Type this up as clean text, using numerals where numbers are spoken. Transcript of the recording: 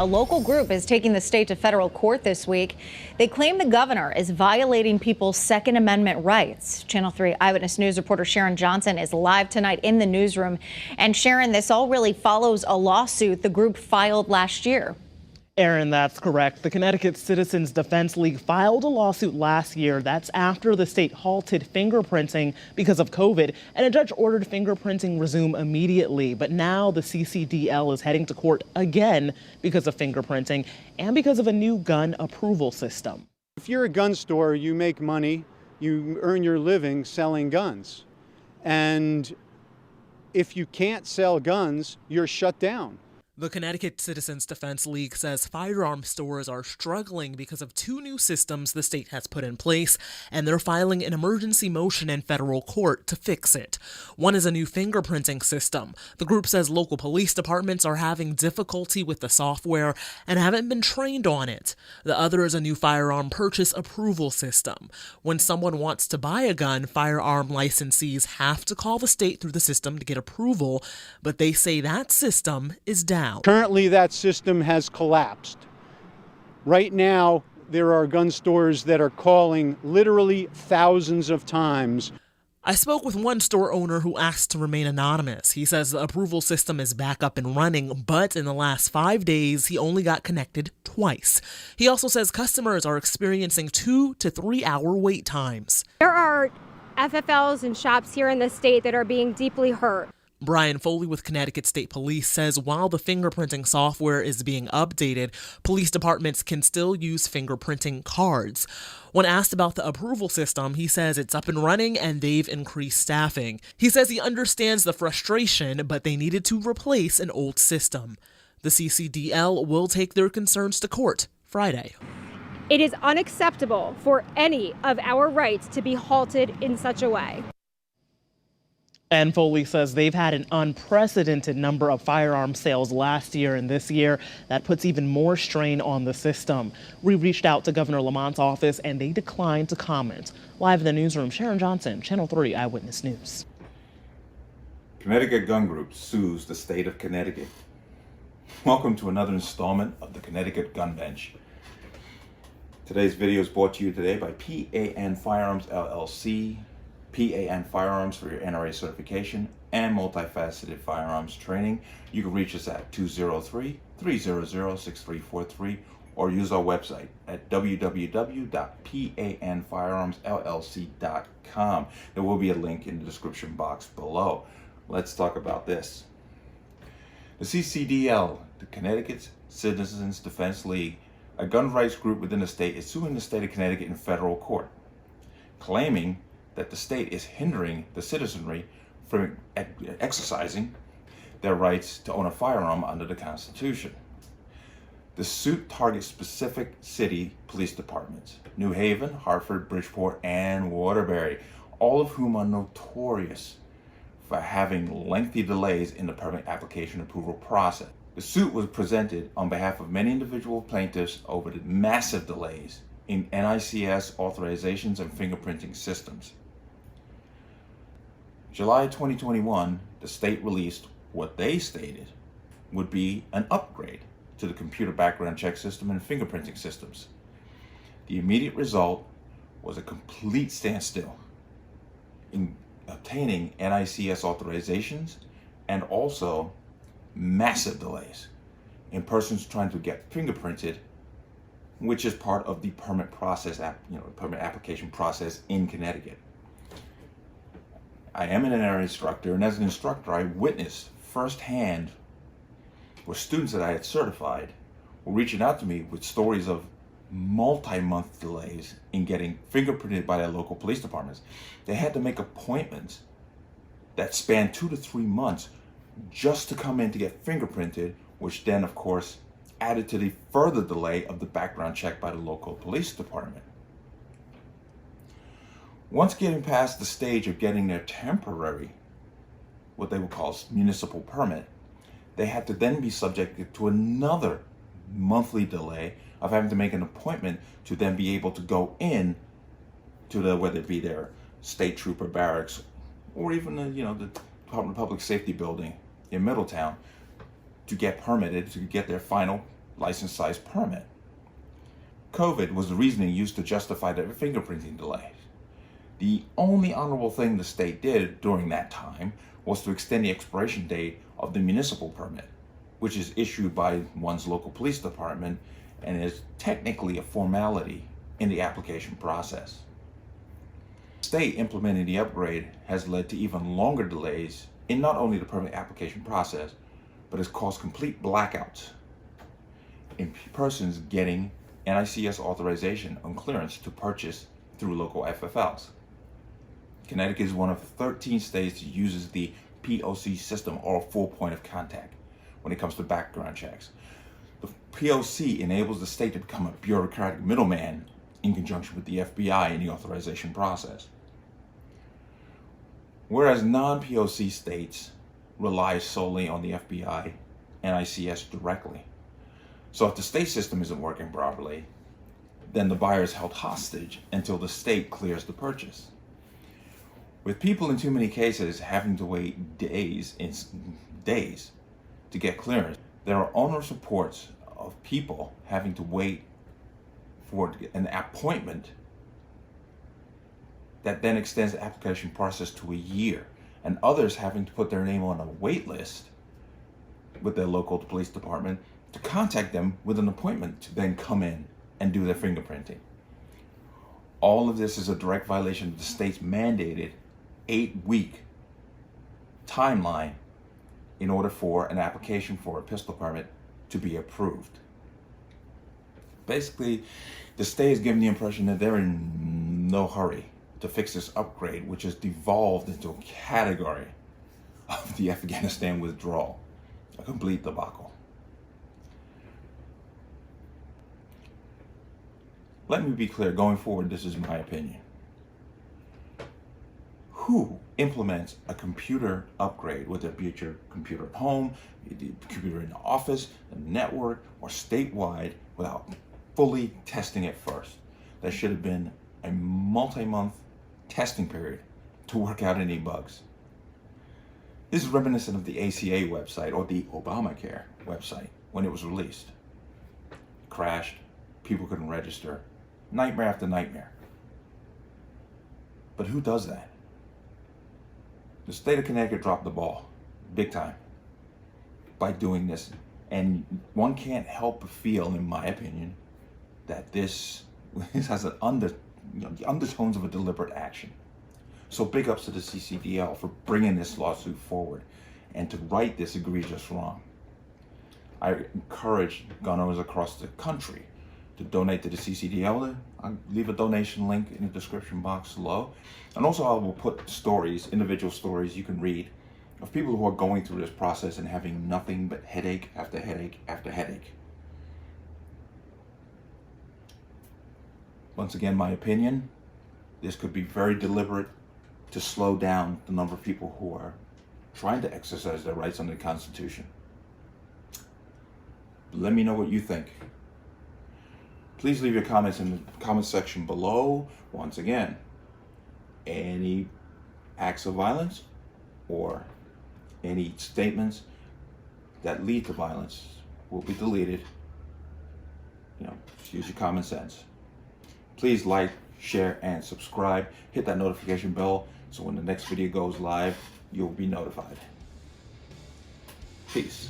A local group is taking the state to federal court this week. They claim the governor is violating people's Second Amendment rights. Channel 3 Eyewitness News reporter Sharon Johnson is live tonight in the newsroom. And Sharon, this all really follows a lawsuit the group filed last year. Aaron, that's correct. The Connecticut Citizens Defense League filed a lawsuit last year. That's after the state halted fingerprinting because of COVID, and a judge ordered fingerprinting resume immediately. But now the CCDL is heading to court again because of fingerprinting and because of a new gun approval system. If you're a gun store, you make money, you earn your living selling guns. And if you can't sell guns, you're shut down. The Connecticut Citizens Defense League says firearm stores are struggling because of two new systems the state has put in place, and they're filing an emergency motion in federal court to fix it. One is a new fingerprinting system. The group says local police departments are having difficulty with the software and haven't been trained on it. The other is a new firearm purchase approval system. When someone wants to buy a gun, firearm licensees have to call the state through the system to get approval, but they say that system is down. Currently, that system has collapsed. Right now, there are gun stores that are calling literally thousands of times. I spoke with one store owner who asked to remain anonymous. He says the approval system is back up and running, but in the last 5 days, he only got connected twice. He also says customers are experiencing 2 to 3 hour wait times. There are FFLs and shops here in the state that are being deeply hurt. Brian Foley with Connecticut State Police says while the fingerprinting software is being updated, police departments can still use fingerprinting cards. When asked about the approval system, he says it's up and running and they've increased staffing. He says he understands the frustration, but they needed to replace an old system. The CCDL will take their concerns to court Friday. It is unacceptable for any of our rights to be halted in such a way. And Foley says they've had an unprecedented number of firearm sales last year and this year. That puts even more strain on the system. We reached out to Governor Lamont's office and they declined to comment. Live in the newsroom, Sharon Johnson, Channel 3 Eyewitness News. Connecticut Gun Group sues the state of Connecticut. Welcome to another installment of the Connecticut Gun Bench. Today's video is brought to you today by P.A.N. Firearms LLC, P.A.N. Firearms for your NRA certification and multifaceted firearms training. You can reach us at 203-300-6343 or use our website at www.panfirearmsllc.com. There will be a link in the description box below. Let's talk about this. The CCDL, the Connecticut Citizens Defense League, a gun rights group within the state, is suing the state of Connecticut in federal court, claiming that the state is hindering the citizenry from exercising their rights to own a firearm under the Constitution. The suit targets specific city police departments: New Haven, Hartford, Bridgeport, and Waterbury, all of whom are notorious for having lengthy delays in the permit application approval process. The suit was presented on behalf of many individual plaintiffs over the massive delays in NICS authorizations and fingerprinting systems. July 2021, the state released what they stated would be an upgrade to the computer background check system and fingerprinting systems. The immediate result was a complete standstill in obtaining NICS authorizations and also massive delays in persons trying to get fingerprinted, which is part of the permit process, permit application process in Connecticut. I am an NRA instructor, and as an instructor, I witnessed firsthand where students that I had certified were reaching out to me with stories of multi-month delays in getting fingerprinted by their local police departments. They had to make appointments that spanned 2 to 3 months just to come in to get fingerprinted, which then, of course, added to the further delay of the background check by the local police department. Once getting past the stage of getting their temporary, what they would call municipal permit, they had to then be subjected to another monthly delay of having to make an appointment to then be able to go in to the, whether it be their state trooper barracks or even the Department of Public Safety building in Middletown, to get permitted, to get their final license size permit. COVID was the reasoning used to justify the fingerprinting delays. The only honorable thing the state did during that time was to extend the expiration date of the municipal permit, which is issued by one's local police department and is technically a formality in the application process. State implementing the upgrade has led to even longer delays in not only the permit application process, but has caused complete blackouts in persons getting NICS authorization and clearance to purchase through local FFLs. Connecticut is one of 13 states that uses the POC system, or full point of contact, when it comes to background checks. The POC enables the state to become a bureaucratic middleman in conjunction with the FBI in the authorization process. Whereas non-POC states rely solely on the FBI NICS directly. So if the state system isn't working properly, then the buyer is held hostage until the state clears the purchase. With people in too many cases having to wait days to get clearance, there are onerous reports of people having to wait for an appointment that then extends the application process to a year, and others having to put their name on a wait list with their local police department to contact them with an appointment to then come in and do their fingerprinting. All of this is a direct violation of the state's mandated 8-week timeline in order for an application for a pistol permit to be approved. Basically, the state is giving the impression that they're in no hurry to fix this upgrade, which has devolved into a category of the Afghanistan withdrawal, a complete debacle. Let me be clear, going forward, this is my opinion. Who implements a computer upgrade, whether it be at your computer at home, the computer in the office, the network, or statewide, without fully testing it first? There should have been a multi-month testing period to work out any bugs. This is reminiscent of the ACA website, or the Obamacare website, when it was released. It crashed, people couldn't register, nightmare after nightmare. But who does that? The state of Connecticut dropped the ball, big time, by doing this. And one can't help but feel, in my opinion, that this has the undertones of a deliberate action. So big ups to the CCDL for bringing this lawsuit forward and to right this egregious wrong. I encourage gun owners across the country to donate to the CCDL. I'll leave a donation link in the description box below. And also I will put stories, individual stories you can read of people who are going through this process and having nothing but headache after headache after headache. Once again, my opinion, this could be very deliberate to slow down the number of people who are trying to exercise their rights under the Constitution. Let me know what you think. Please leave your comments in the comment section below. Once again, any acts of violence or any statements that lead to violence will be deleted. Just use your common sense. Please like, share, and subscribe. Hit that notification bell so when the next video goes live, you'll be notified. Peace.